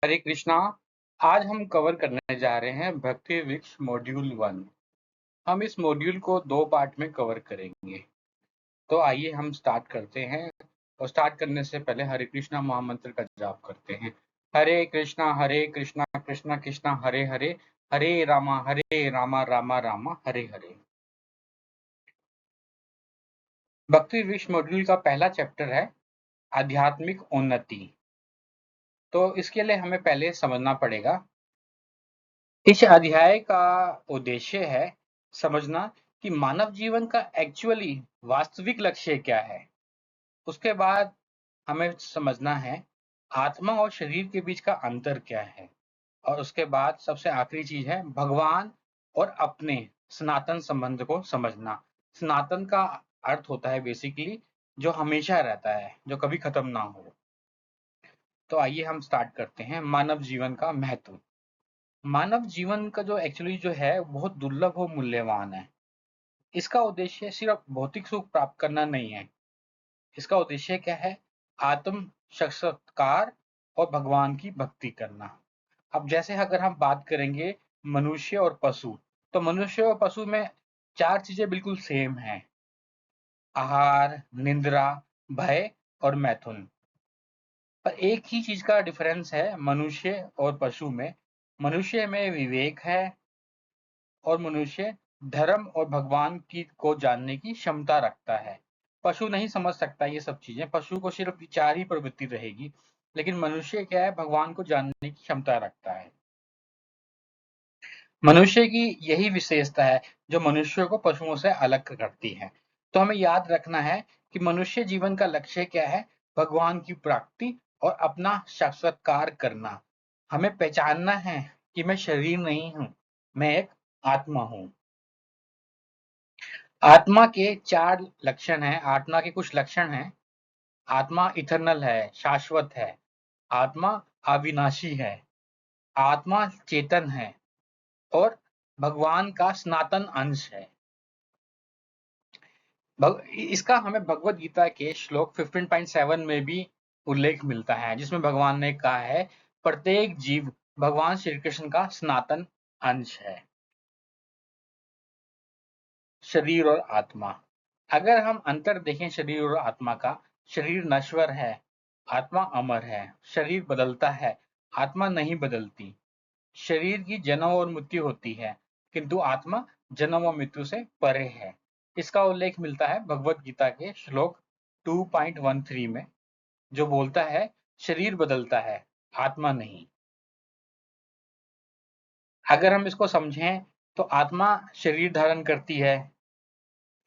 हरे कृष्णा। आज हम कवर करने जा रहे हैं भक्ति वृक्ष मॉड्यूल 1। हम इस मॉड्यूल को 2 पार्ट में कवर करेंगे। तो आइए हम स्टार्ट करते हैं। और स्टार्ट करने से पहले हरे कृष्णा महामंत्र का जाप करते हैं। हरे कृष्णा कृष्णा कृष्णा हरे हरे, हरे रामा रामा रामा हरे हरे। भक्ति वृक्ष मॉड्यूल का पहला चैप्टर है आध्यात्मिक उन्नति। तो इसके लिए हमें पहले समझना पड़ेगा। इस अध्याय का उद्देश्य है समझना कि मानव जीवन का एक्चुअली वास्तविक लक्ष्य क्या है। उसके बाद हमें समझना है आत्मा और शरीर के बीच का अंतर क्या है। और उसके बाद सबसे आखिरी चीज है भगवान और अपने सनातन संबंध को समझना। सनातन का अर्थ होता है बेसिकली जो हमेशा रहता है, जो कभी खत्म ना हो। तो आइए हम स्टार्ट करते हैं। मानव जीवन का महत्व। मानव जीवन का जो एक्चुअली जो है बहुत दुर्लभ और मूल्यवान है। इसका उद्देश्य सिर्फ भौतिक सुख प्राप्त करना नहीं है। इसका उद्देश्य क्या है? आत्म साक्षात्कार और भगवान की भक्ति करना। अब जैसे अगर हम बात करेंगे मनुष्य और पशु, तो मनुष्य और पशु में 4 चीजें बिल्कुल सेम हैं। आहार, निद्रा, भय और मैथुन। पर एक ही चीज का डिफरेंस है मनुष्य और पशु में। मनुष्य में विवेक है और मनुष्य धर्म और भगवान की को जानने की क्षमता रखता है। पशु नहीं समझ सकता ये सब चीजें। पशु को सिर्फ विचार ही प्रवृत्ति रहेगी। लेकिन मनुष्य क्या है? भगवान को जानने की क्षमता रखता है। मनुष्य की यही विशेषता है जो मनुष्य को पशुओं से अलग करती है। तो हमें याद रखना है कि मनुष्य जीवन का लक्ष्य क्या है? भगवान की प्राप्ति और अपना साक्षात्कार करना। हमें पहचानना है कि मैं शरीर नहीं हूँ, मैं एक आत्मा हूँ। आत्मा के 4 लक्षण हैं। आत्मा के कुछ लक्षण हैं। आत्मा इटर्नल है, शाश्वत है। आत्मा अविनाशी है। आत्मा चेतन है और भगवान का सनातन अंश है। इसका हमें भगवत गीता के श्लोक 15.7 में भी उल्लेख मिलता है, जिसमें भगवान ने कहा है प्रत्येक जीव भगवान श्री कृष्ण का सनातन अंश है। शरीर और आत्मा। अगर हम अंतर देखें शरीर और आत्मा का, शरीर नश्वर है, आत्मा अमर है। शरीर बदलता है, आत्मा नहीं बदलती। शरीर की जन्म और मृत्यु होती है, किंतु आत्मा जन्म और मृत्यु से परे है। इसका उल्लेख मिलता है भगवत गीता के श्लोक 2.13 में, जो बोलता है शरीर बदलता है, आत्मा नहीं। अगर हम इसको समझें तो आत्मा शरीर धारण करती है,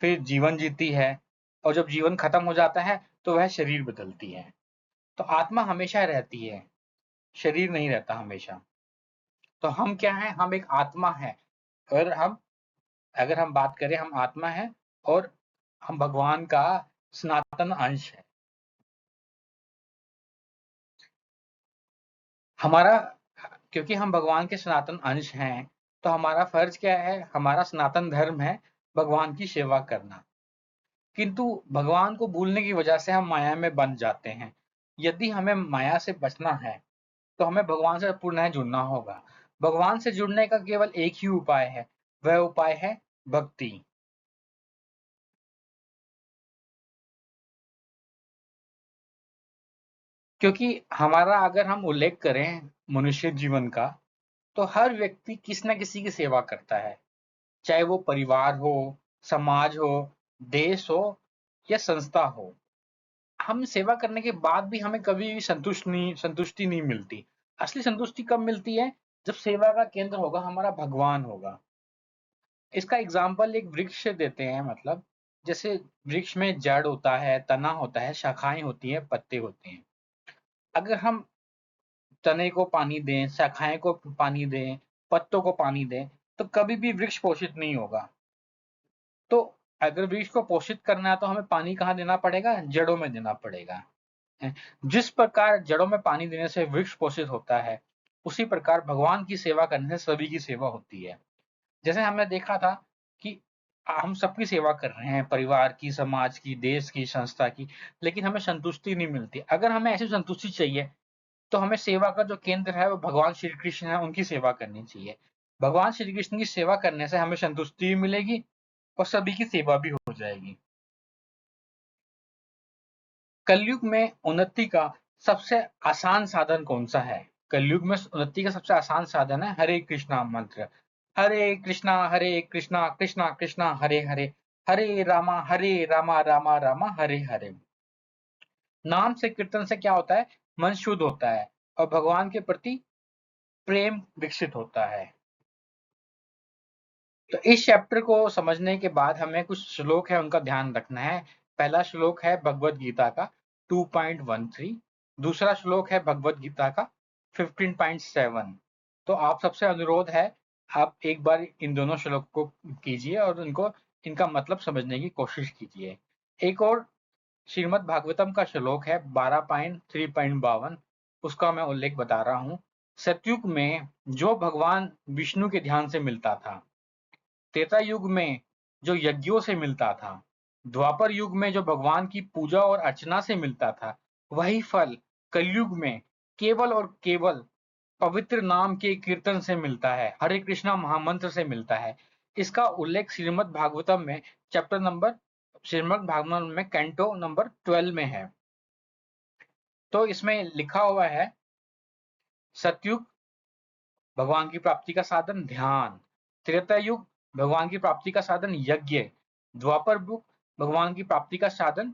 फिर जीवन जीती है, और जब जीवन खत्म हो जाता है तो वह शरीर बदलती है। तो आत्मा हमेशा रहती है, शरीर नहीं रहता हमेशा। तो हम क्या है? हम एक आत्मा है। और हम अगर हम बात करें, हम आत्मा है और हम भगवान का सनातन अंश है। हमारा क्योंकि हम भगवान के सनातन अंश हैं, तो हमारा फर्ज क्या है? हमारा सनातन धर्म है भगवान की सेवा करना। किंतु भगवान को भूलने की वजह से हम माया में बंध जाते हैं। यदि हमें माया से बचना है तो हमें भगवान से पुनः जुड़ना होगा। भगवान से जुड़ने का केवल एक ही उपाय है, वह उपाय है भक्ति। क्योंकि हमारा अगर हम उल्लेख करें मनुष्य जीवन का, तो हर व्यक्ति किसी न किसी की सेवा करता है। चाहे वो परिवार हो, समाज हो, देश हो या संस्था हो। हम सेवा करने के बाद भी हमें कभी भी संतुष्टि नहीं मिलती। असली संतुष्टि कब मिलती है? जब सेवा का केंद्र होगा हमारा भगवान होगा। इसका एग्जाम्पल एक वृक्ष से देते हैं। मतलब जैसे वृक्ष में जड़ होता है, तना होता है, शाखाएं होती हैं, पत्ते होते हैं। अगर हम तने को पानी दें, शाखाएं को पानी दें, पत्तों को पानी दें, तो कभी भी वृक्ष पोषित नहीं होगा। तो अगर वृक्ष को पोषित करना है तो हमें पानी कहाँ देना पड़ेगा? जड़ों में देना पड़ेगा। जिस प्रकार जड़ों में पानी देने से वृक्ष पोषित होता है, उसी प्रकार भगवान की सेवा करने से सभी की सेवा होती है। जैसे हमने देखा था कि हम सबकी सेवा कर रहे हैं, परिवार की, समाज की, देश की, संस्था की, लेकिन हमें संतुष्टि नहीं मिलती। अगर हमें ऐसी संतुष्टि चाहिए तो हमें सेवा का जो केंद्र है वो भगवान श्री कृष्ण है, उनकी सेवा करनी चाहिए। भगवान श्री कृष्ण की सेवा करने से हमें संतुष्टि भी मिलेगी और सभी की सेवा भी हो जाएगी। कलयुग में उन्नति का सबसे आसान साधन कौन सा है? कलयुग में उन्नति का सबसे आसान साधन है हरे कृष्णा मंत्र। हरे कृष्णा कृष्णा कृष्णा हरे हरे, हरे रामा रामा रामा हरे हरे। नाम से कीर्तन से क्या होता है? मन शुद्ध होता है और भगवान के प्रति प्रेम विकसित होता है। तो इस चैप्टर को समझने के बाद हमें कुछ श्लोक है उनका ध्यान रखना है। पहला श्लोक है भगवत गीता का 2.13, दूसरा श्लोक है भगवत गीता का 15.7। तो आप सबसे अनुरोध है आप एक बार इन दोनों श्लोक को कीजिए और उनको इनका मतलब समझने की कोशिश कीजिए। एक और श्रीमद् भागवतम का श्लोक है 12.3.52, उसका मैं उल्लेख बता रहा हूँ। सतयुग में जो भगवान विष्णु के ध्यान से मिलता था, त्रेता युग में जो यज्ञों से मिलता था, द्वापर युग में जो भगवान की पूजा और अर्चना से मिलता था, वही फल कलयुग में केवल और केवल पवित्र नाम के कीर्तन से मिलता है, हरे कृष्णा महामंत्र से मिलता है। इसका उल्लेख श्रीमद् भागवतम में कैंटो नंबर 12 में है। तो इसमें लिखा हुआ है सतयुग भगवान की प्राप्ति का साधन ध्यान, त्रेता युग भगवान की प्राप्ति का साधन यज्ञ, द्वापर युग भगवान की प्राप्ति का साधन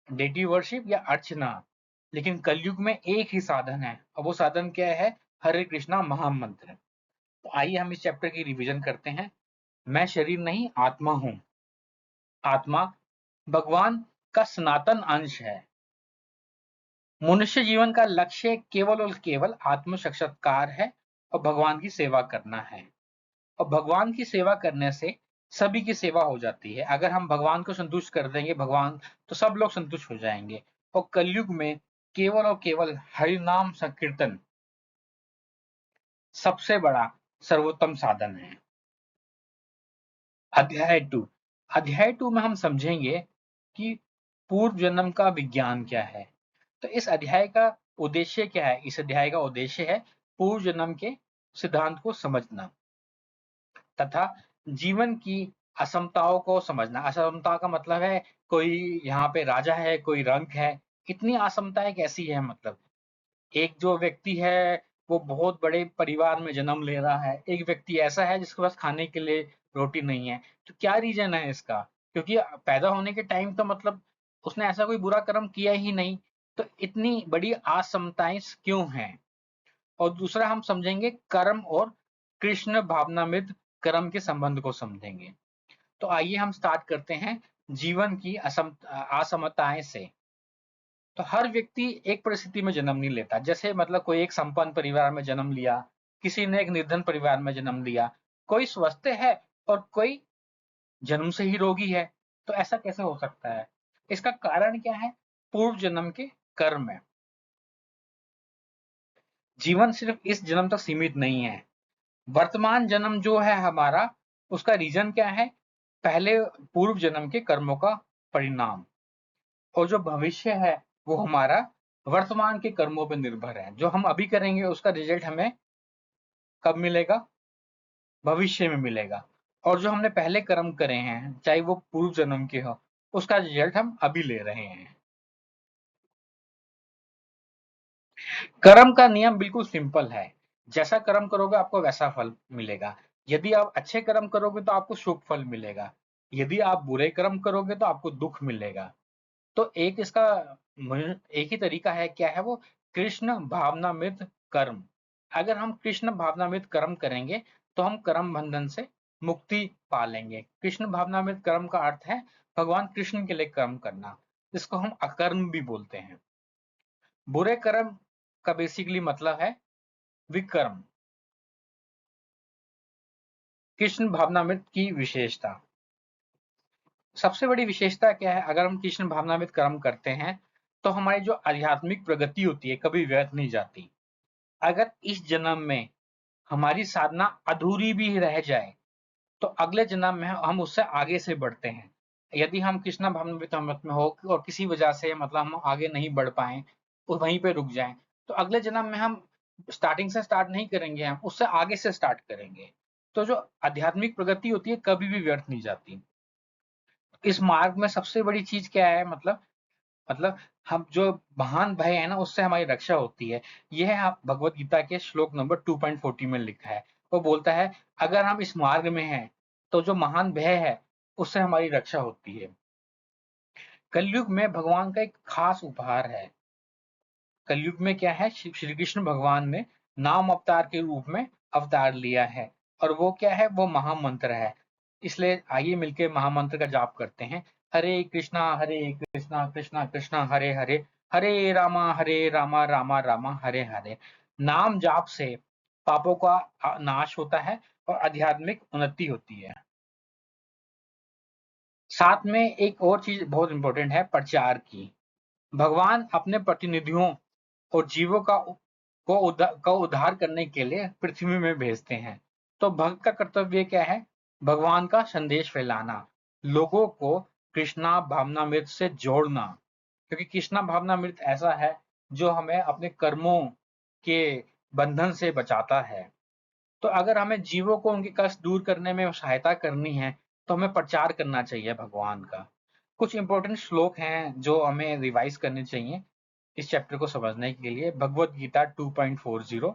डेटी वर्शिप या अर्चना। लेकिन कलयुग में एक ही साधन है और वो साधन क्या है? हरे कृष्णा महामंत्र। तो आइए हम इस चैप्टर की रिवीजन करते हैं। मैं शरीर नहीं आत्मा हूं। आत्मा भगवान का सनातन अंश है। मनुष्य जीवन का लक्ष्य केवल और केवल आत्म साक्षात्कार है और भगवान की सेवा करना है। और भगवान की सेवा करने से सभी की सेवा हो जाती है। अगर हम भगवान को संतुष्ट कर देंगे भगवान, तो सब लोग संतुष्ट हो जाएंगे। और कलयुग में केवल और केवल हरि नाम संकीर्तन सबसे बड़ा सर्वोत्तम साधन है। अध्याय 2 में हम समझेंगे कि पूर्व जन्म का विज्ञान क्या है। तो इस अध्याय का उद्देश्य क्या है? इस अध्याय का उद्देश्य है पूर्व जन्म के सिद्धांत को समझना तथा जीवन की असमताओं को समझना। असमता का मतलब है कोई यहाँ पे राजा है, कोई रंक है। इतनी असमताएं कैसी है? मतलब एक जो व्यक्ति है वो बहुत बड़े परिवार में जन्म ले रहा है, एक व्यक्ति ऐसा है जिसके पास खाने के लिए रोटी नहीं है। तो क्या रीजन है इसका? क्योंकि पैदा होने के टाइम तो मतलब उसने ऐसा कोई बुरा कर्म किया ही नहीं। तो इतनी बड़ी असमताएं क्यों हैं? और दूसरा हम समझेंगे कर्म और कृष्ण भावनामृत कर्म के संबंध को समझेंगे। तो आइए हम स्टार्ट करते हैं जीवन की असमताएं से। तो हर व्यक्ति एक परिस्थिति में जन्म नहीं लेता। जैसे मतलब कोई एक संपन्न परिवार में जन्म लिया, किसी ने एक निर्धन परिवार में जन्म लिया, कोई स्वस्थ है और कोई जन्म से ही रोगी है। तो ऐसा कैसे हो सकता है? इसका कारण क्या है? पूर्व जन्म के कर्म है। जीवन सिर्फ इस जन्म तक सीमित नहीं है। वर्तमान जन्म जो है हमारा, उसका रीजन क्या है? पहले पूर्व जन्म के कर्मों का परिणाम। और जो भविष्य है वो हमारा वर्तमान के कर्मों पर निर्भर है। जो हम अभी करेंगे उसका रिजल्ट हमें कब मिलेगा? भविष्य में मिलेगा। और जो हमने पहले कर्म करे हैं, चाहे वो पूर्व जन्म के हो, उसका रिजल्ट हम अभी ले रहे हैं। कर्म का नियम बिल्कुल सिंपल है। जैसा कर्म करोगे आपको वैसा फल मिलेगा। यदि आप अच्छे कर्म करोगे तो आपको शुभ फल मिलेगा, यदि आप बुरे कर्म करोगे तो आपको दुख मिलेगा। तो एक ही तरीका है, क्या है वो? कृष्ण भावनामृत कर्म। अगर हम कृष्ण भावनामृत कर्म करेंगे तो हम कर्म बंधन से मुक्ति पा लेंगे। कृष्ण भावनामृत कर्म का अर्थ है भगवान कृष्ण के लिए कर्म करना, जिसको हम अकर्म भी बोलते हैं। बुरे कर्म का बेसिकली मतलब है विकर्म। कृष्ण भावनामृत की विशेषता, सबसे बड़ी विशेषता क्या है? अगर हम कृष्ण भावनामृत कर्म करते हैं तो हमारी जो आध्यात्मिक प्रगति होती है कभी व्यर्थ नहीं जाती। अगर इस जन्म में हमारी साधना अधूरी भी रह जाए तो अगले जन्म में हम उससे आगे से बढ़ते हैं। यदि हम कृष्ण भावनामृत में हो और किसी वजह से मतलब हम आगे नहीं बढ़ पाए और वहीं पे रुक जाएं, तो अगले जन्म में हम स्टार्टिंग से स्टार्ट नहीं करेंगे, हम उससे आगे से स्टार्ट करेंगे। तो जो आध्यात्मिक प्रगति होती है कभी भी व्यर्थ नहीं जाती। इस मार्ग में सबसे बड़ी चीज क्या है, मतलब हम जो महान भय है ना उससे हमारी रक्षा होती है। यह है आप भगवत गीता के श्लोक नंबर 2.40 में लिखा है। वो बोलता है अगर हम इस मार्ग में हैं तो जो महान भय है उससे हमारी रक्षा होती है। कलयुग में भगवान का एक खास उपहार है। कलयुग में क्या है, श्री कृष्ण भगवान ने नाम अवतार के रूप में अवतार लिया है, और वो क्या है, वो महामंत्र है। इसलिए आइए मिलके महामंत्र का जाप करते हैं। हरे कृष्णा कृष्णा कृष्णा हरे हरे, हरे रामा रामा रामा हरे हरे। नाम जाप से पापों का नाश होता है और आध्यात्मिक उन्नति होती है। साथ में एक और चीज बहुत इंपॉर्टेंट है, प्रचार की। भगवान अपने प्रतिनिधियों और जीवों को उद्धार करने के लिए पृथ्वी में भेजते हैं। तो भक्त का कर्तव्य क्या है, भगवान का संदेश फैलाना, लोगों को कृष्णा भावनामृत से जोड़ना। क्योंकि कृष्णा भावनामृत ऐसा है जो हमें अपने कर्मों के बंधन से बचाता है। तो अगर हमें जीवों को उनके कष्ट दूर करने में सहायता करनी है तो हमें प्रचार करना चाहिए भगवान का। कुछ इंपॉर्टेंट श्लोक हैं जो हमें रिवाइज करने चाहिए इस चैप्टर को समझने के लिए। भगवत गीता 2.40,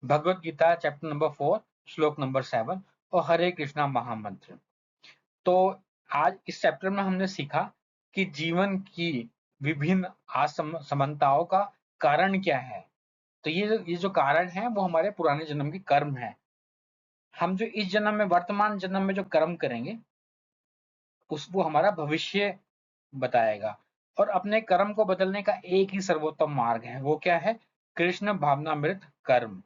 भगवत गीता चैप्टर नंबर 4 श्लोक नंबर 7 और हरे कृष्णा महामंत्र। तो आज इस चैप्टर में हमने सीखा कि जीवन की विभिन्न असमानताओं का कारण क्या है। तो ये जो कारण है वो हमारे पुराने जन्म के कर्म है। हम जो इस जन्म में, वर्तमान जन्म में जो कर्म करेंगे उस वो हमारा भविष्य बताएगा। और अपने कर्म को बदलने का एक ही सर्वोत्तम मार्ग है, वो क्या है, कृष्ण भावनामृत कर्म।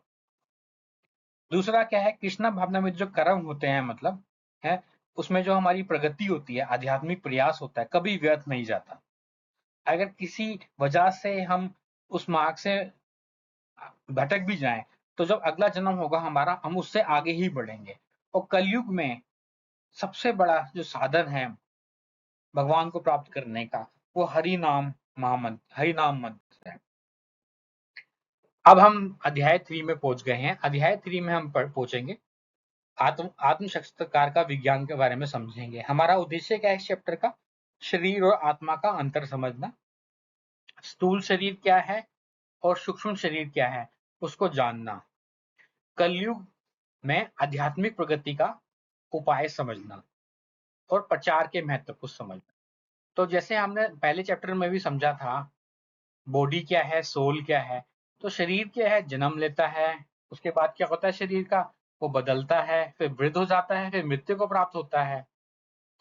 दूसरा क्या है, कृष्ण भावनामृत जो कर्म होते हैं, मतलब है उसमें जो हमारी प्रगति होती है, आध्यात्मिक प्रयास होता है, कभी व्यर्थ नहीं जाता। अगर किसी वजह से हम उस मार्ग से भटक भी जाएं तो जब अगला जन्म होगा हमारा, हम उससे आगे ही बढ़ेंगे। और कलयुग में सबसे बड़ा जो साधन है भगवान को प्राप्त करने का, वो हरि नाम मंत्र है। अब हम अध्याय 3 में पहुंच गए हैं। अध्याय 3 में हम पहुंचेंगे, आत्म साक्षात्कार का विज्ञान के बारे में समझेंगे। हमारा उद्देश्य क्या है इस चैप्टर का, शरीर और आत्मा का अंतर समझना, स्थूल शरीर क्या है और सूक्ष्म शरीर क्या है उसको जानना, कलयुग में आध्यात्मिक प्रगति का उपाय समझना, और प्रचार के महत्व को समझना। तो जैसे हमने पहले चैप्टर में भी समझा था, बॉडी क्या है, सोल क्या है। तो शरीर क्या है, जन्म लेता है, उसके बाद क्या होता है शरीर का, वो बदलता है, फिर वृद्ध हो जाता है, फिर मृत्यु को प्राप्त होता है।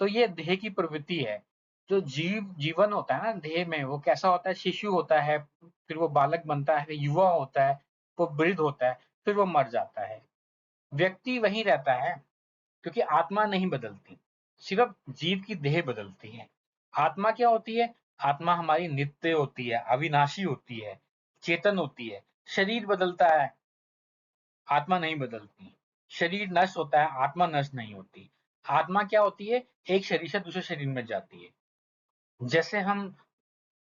तो ये देह की प्रवृत्ति है। जो जीवन होता है ना देह में, वो कैसा होता है, शिशु होता है, फिर वो बालक बनता है, फिर युवा होता है, वो वृद्ध होता है, फिर वो मर जाता है। व्यक्ति वहीं रहता है क्योंकि आत्मा नहीं बदलती, सिर्फ जीव की देह बदलती है। आत्मा क्या होती है, आत्मा हमारी नित्य होती है, अविनाशी होती है, चेतन होती है। शरीर बदलता है, आत्मा नहीं बदलती। शरीर नष्ट होता है, आत्मा नष्ट नहीं होती। आत्मा क्या होती है, एक शरीर से दूसरे शरीर में जाती है। जैसे हम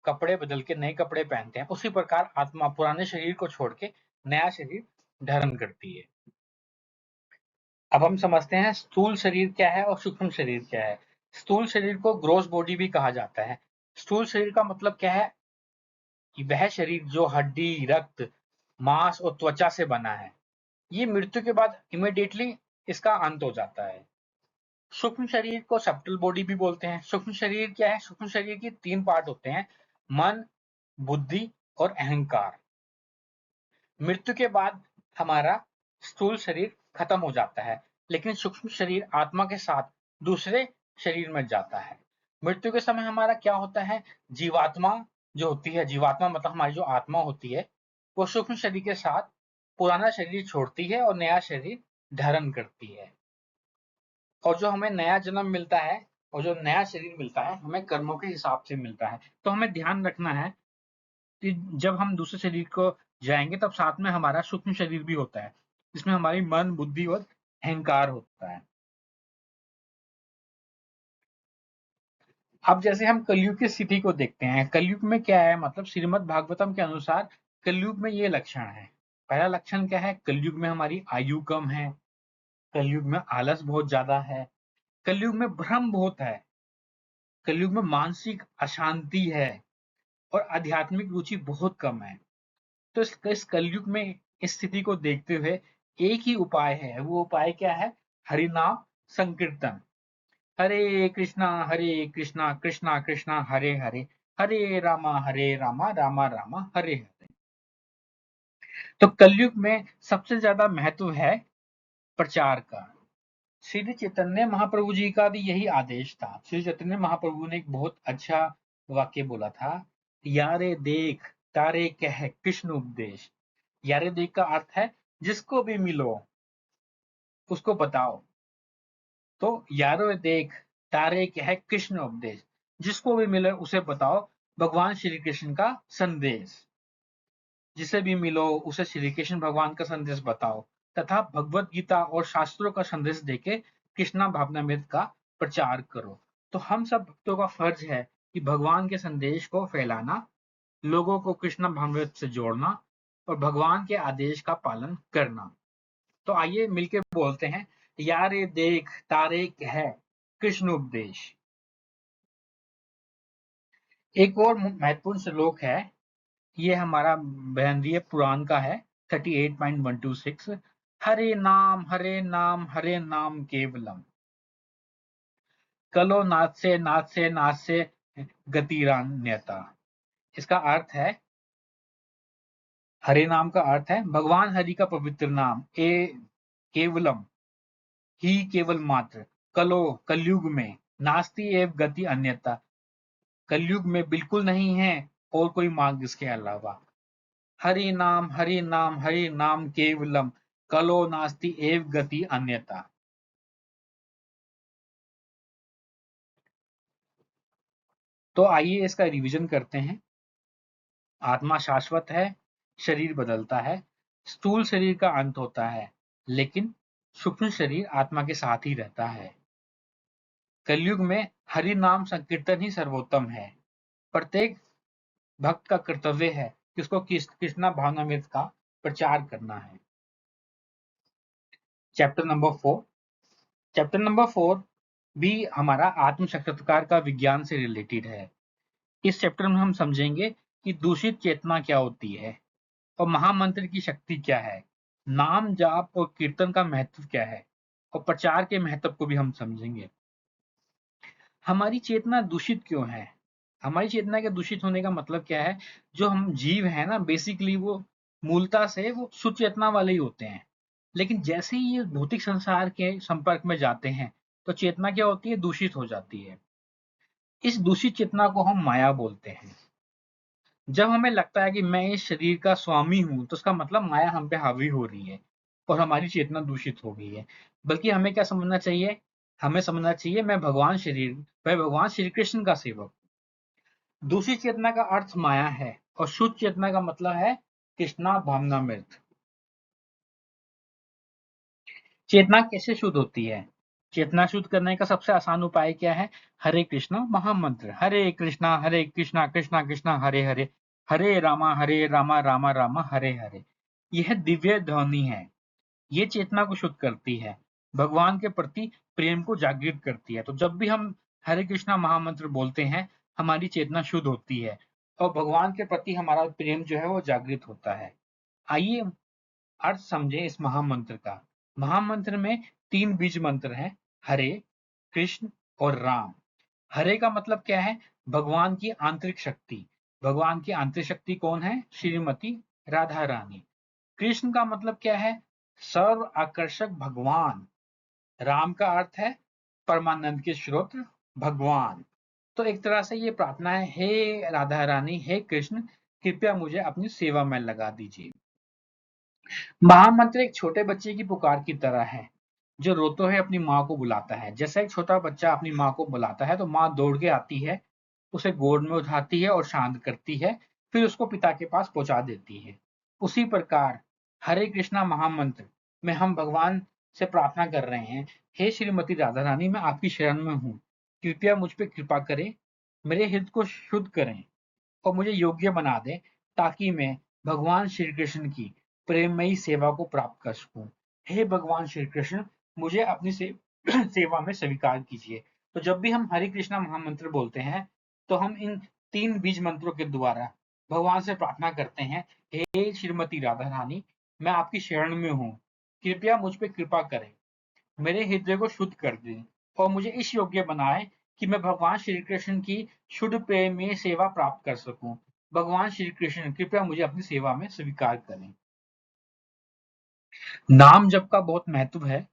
कपड़े बदल के नए कपड़े पहनते हैं, उसी प्रकार आत्मा पुराने शरीर को छोड़ के नया शरीर धारण करती है। अब हम समझते हैं स्थूल शरीर क्या है और सूक्ष्म शरीर क्या है। स्थूल शरीर को ग्रॉस बॉडी भी कहा जाता है। स्थूल शरीर का मतलब क्या है, कि वह शरीर जो हड्डी, रक्त, मांस और त्वचा से बना है, ये मृत्यु के बाद इमीडिएटली इसका अंत हो जाता है। सूक्ष्म शरीर को सब्टल बॉडी भी बोलते हैं। सूक्ष्म शरीर क्या है, सूक्ष्म शरीर की 3 पार्ट होते हैं, मन, बुद्धि और अहंकार। मृत्यु के बाद हमारा स्थूल शरीर खत्म हो जाता है, लेकिन सूक्ष्म शरीर आत्मा के साथ दूसरे शरीर में जाता है। मृत्यु के समय हमारा क्या होता है, जीवात्मा जो होती है, जीवात्मा मतलब हमारी जो आत्मा होती है, वो सूक्ष्म शरीर के साथ पुराना शरीर छोड़ती है और नया शरीर धारण करती है। और जो हमें नया जन्म मिलता है और जो नया शरीर मिलता है, हमें कर्मों के हिसाब से मिलता है। तो हमें ध्यान रखना है कि जब हम दूसरे शरीर को जाएंगे तब साथ में हमारा सूक्ष्म शरीर भी होता है, जिसमें हमारी मन, बुद्धि और अहंकार होता है। अब जैसे हम कलयुग की स्थिति को देखते हैं, कलयुग में क्या है, मतलब श्रीमद् भागवतम के अनुसार कलयुग में ये लक्षण है। पहला लक्षण क्या है? कलयुग में हमारी आयु कम है, कलयुग में आलस बहुत ज्यादा है, कलयुग में भ्रम बहुत है, कलयुग में मानसिक अशांति है और आध्यात्मिक रुचि बहुत कम है। तो इस कलयुग में इस स्थिति को देखते हुए एक ही उपाय है। वो उपाय क्या है? हरिनाम संकीर्तन। हरे कृष्णा कृष्णा कृष्णा हरे हरे, हरे रामा रामा रामा हरे हरे। तो कलयुग में सबसे ज्यादा महत्व है प्रचार का। श्री चैतन्य महाप्रभु जी का भी यही आदेश था। श्री चैतन्य महाप्रभु ने एक बहुत अच्छा वाक्य बोला था, यारे देख तारे कह कृष्ण उपदेश। यारे देख का अर्थ है जिसको भी मिलो उसको बताओ। तो यारो देख तारे कह कृष्ण उपदेश, जिसको भी मिले उसे बताओ भगवान श्री कृष्ण का संदेश। जिसे भी मिलो उसे श्री कृष्ण भगवान का संदेश बताओ तथा भगवत गीता और शास्त्रों का संदेश देके कृष्णा भावनामृत का प्रचार करो। तो हम सब भक्तों का फर्ज है कि भगवान के संदेश को फैलाना, लोगों को कृष्णा भावनामृत से जोड़ना और भगवान के आदेश का पालन करना। तो आइए मिलके बोलते हैं, यारे देख तारे कह कृष्ण उपदेश। एक और महत्वपूर्ण श्लोक है, ये हमारा बहनदीय पुराण का है 38.126। हरे नाम केवलम, कलो नाथ से गतिरान्यता। इसका अर्थ है, हरे नाम का अर्थ है भगवान हरि का पवित्र नाम, ए केवलम ही केवल मात्र, कलो कलयुग में, नास्ति एव गति अन्यथा, कलयुग में बिल्कुल नहीं है और कोई मार्ग इसके अलावा। हरि नाम केवलम, कलो नास्ति एव गति अन्यथा। तो आइए इसका रिवीजन करते हैं। आत्मा शाश्वत है, शरीर बदलता है, स्थूल शरीर का अंत होता है, लेकिन सूक्ष्म शरीर आत्मा के साथ ही रहता है। कलयुग में हरि नाम संकीर्तन ही सर्वोत्तम है। प्रत्येक भक्त का कर्तव्य है कि उसको कृष्णा भावनामृत का प्रचार करना है। Chapter number 4। चैप्टर नंबर 4 भी हमारा आत्म साक्षात्कार का विज्ञान से रिलेटेड है। इस चैप्टर में हम समझेंगे कि दूषित चेतना क्या होती है और महामंत्र की शक्ति क्या है, नाम जाप और कीर्तन का महत्व क्या है और प्रचार के महत्व को भी हम समझेंगे। हमारी चेतना दूषित क्यों है? हमारी चेतना के दूषित होने का मतलब क्या है? जो हम जीव है ना, बेसिकली वो मूलता से वो शुद्ध चेतना वाले ही होते हैं, लेकिन जैसे ही ये भौतिक संसार के संपर्क में जाते हैं तो चेतना क्या होती है? दूषित हो जाती है। इस दूषित चेतना को हम माया बोलते हैं। जब हमें लगता है कि मैं इस शरीर का स्वामी हूं तो उसका मतलब माया हम पे हावी हो रही है और हमारी चेतना दूषित हो गई है। बल्कि हमें क्या समझना चाहिए? हमें समझना चाहिए मैं भगवान श्री कृष्ण का सेवक। दूसरी चेतना का अर्थ माया है और शुद्ध चेतना का मतलब है कृष्णा भावनामृत। चेतना कैसे शुद्ध होती है? चेतना शुद्ध करने का सबसे आसान उपाय क्या है? हरे कृष्णा महामंत्र, हरे कृष्णा कृष्णा कृष्णा हरे हरे, हरे रामा रामा रामा हरे हरे। यह दिव्य ध्वनि है। ये चेतना को शुद्ध करती है, भगवान के प्रति प्रेम को जागृत करती है। तो जब भी हम हरे कृष्णा महामंत्र बोलते हैं हमारी चेतना शुद्ध होती है और भगवान के प्रति हमारा प्रेम जो है वो जागृत होता है। आइए अर्थ समझे इस महामंत्र का। महामंत्र में 3 बीज मंत्र हैं, हरे, कृष्ण और राम। हरे का मतलब क्या है? भगवान की आंतरिक शक्ति। भगवान की आंतरिक शक्ति कौन है? श्रीमती राधा रानी। कृष्ण का मतलब क्या है? सर्व आकर्षक भगवान। राम का अर्थ है परमानंद के स्रोत भगवान। तो एक तरह से ये प्रार्थना है, हे राधा रानी, हे कृष्ण, कृपया मुझे अपनी सेवा में लगा दीजिए। महामंत्र एक छोटे बच्चे की पुकार की तरह है जो रोते हुए अपनी माँ को बुलाता है। जैसे एक छोटा बच्चा अपनी माँ को बुलाता है तो माँ दौड़ के आती है, उसे गोद में उठाती है और शांत करती है, फिर उसको पिता के पास पहुंचा देती है। उसी प्रकार हरे कृष्णा महामंत्र में हम भगवान से प्रार्थना कर रहे हैं, हे श्रीमती राधा रानी, मैं आपकी शरण में हूँ, कृपया मुझ पर कृपा करें, मेरे हृदय को शुद्ध करें और मुझे योग्य बना दें ताकि मैं भगवान श्री कृष्ण की प्रेममयी सेवा को प्राप्त कर सकूं। हे भगवान श्री कृष्ण, मुझे अपनी सेवा में स्वीकार कीजिए। तो जब भी हम हरे कृष्णा महामंत्र बोलते हैं तो हम इन 3 बीज मंत्रों के द्वारा भगवान से प्रार्थना करते हैं, हे श्रीमती राधा रानी, मैं आपकी शरण में हूँ, कृपया मुझ पे कृपा करें, मेरे हृदय को शुद्ध कर दें और मुझे इस योग्य बनाएं कि मैं भगवान श्री कृष्ण की शुद्ध प्रेम में सेवा प्राप्त कर सकूं। भगवान श्री कृष्ण कृपया मुझे अपनी सेवा में स्वीकार करें। नाम जप का बहुत महत्व है।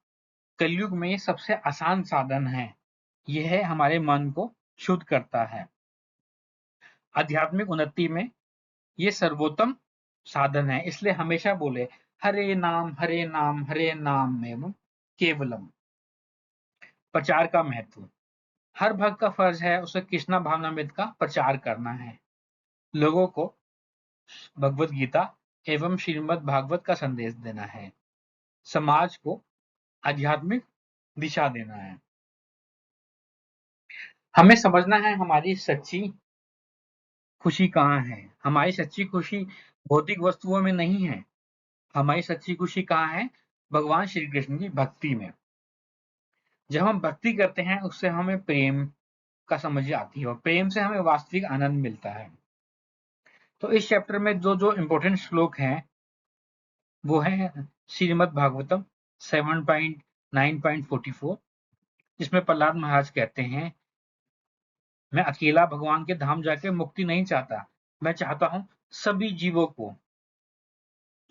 कलयुग में ये सबसे आसान साधन है। यह हमारे मन को शुद्ध करता है। आध्यात्मिक उन्नति में ये सर्वोत्तम साधन है, इसलिए हमेशा बोले हरे नाम एवं केवलम। प्रचार का महत्व। हर भक्त का फर्ज है उसे कृष्णा भावनामृत का प्रचार करना है, लोगों को भगवत गीता एवं श्रीमद् भागवत का संदेश देना है, समाज को आध्यात्मिक दिशा देना है। हमें समझना है हमारी सच्ची खुशी कहाँ है। हमारी सच्ची खुशी भौतिक वस्तुओं में नहीं है। हमारी सच्ची खुशी कहाँ है? भगवान श्री कृष्ण की भक्ति में। जब हम भक्ति करते हैं उससे हमें प्रेम का समझ आती है और प्रेम से हमें वास्तविक आनंद मिलता है। तो इस चैप्टर में जो जो इम्पोर्टेंट श्लोक हैं वो है श्रीमद् भागवतम 7.9.44, जिसमें प्रहलाद महाराज कहते हैं, मैं अकेला भगवान के धाम जाके मुक्ति नहीं चाहता, मैं चाहता हूं सभी जीवों को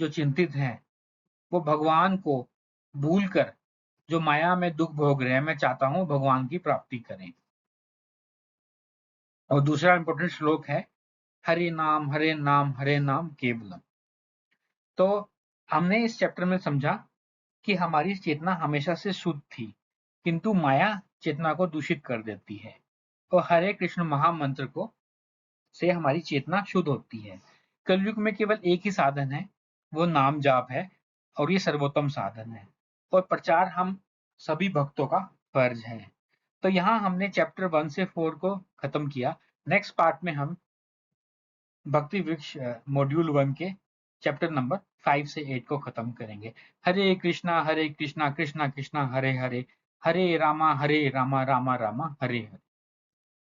जो चिंतित हैं वो भगवान को भूलकर जो माया में दुख भोग रहे हैं, मैं चाहता हूं भगवान की प्राप्ति करें। और दूसरा इंपॉर्टेंट श्लोक है हरे नाम केवलम। तो हमने इस चैप्टर में समझा कि हमारी चेतना हमेशा से शुद्ध थी, किंतु माया चेतना को दूषित कर देती है और हरे कृष्ण महामंत्र को से हमारी चेतना शुद्ध होती है। कलयुग में केवल एक ही साधन है, वो नाम जाप है और ये सर्वोत्तम साधन है और प्रचार हम सभी भक्तों का फर्ज है। तो यहाँ हमने चैप्टर 1 से 4 को खत्म किया। नेक्स्ट पार्ट में हम भक्ति वृक्ष मॉड्यूल 1 के चैप्टर नंबर 5 से 8 को खत्म करेंगे। हरे कृष्णा कृष्णा कृष्णा हरे हरे, हरे रामा रामा रामा हरे हरे।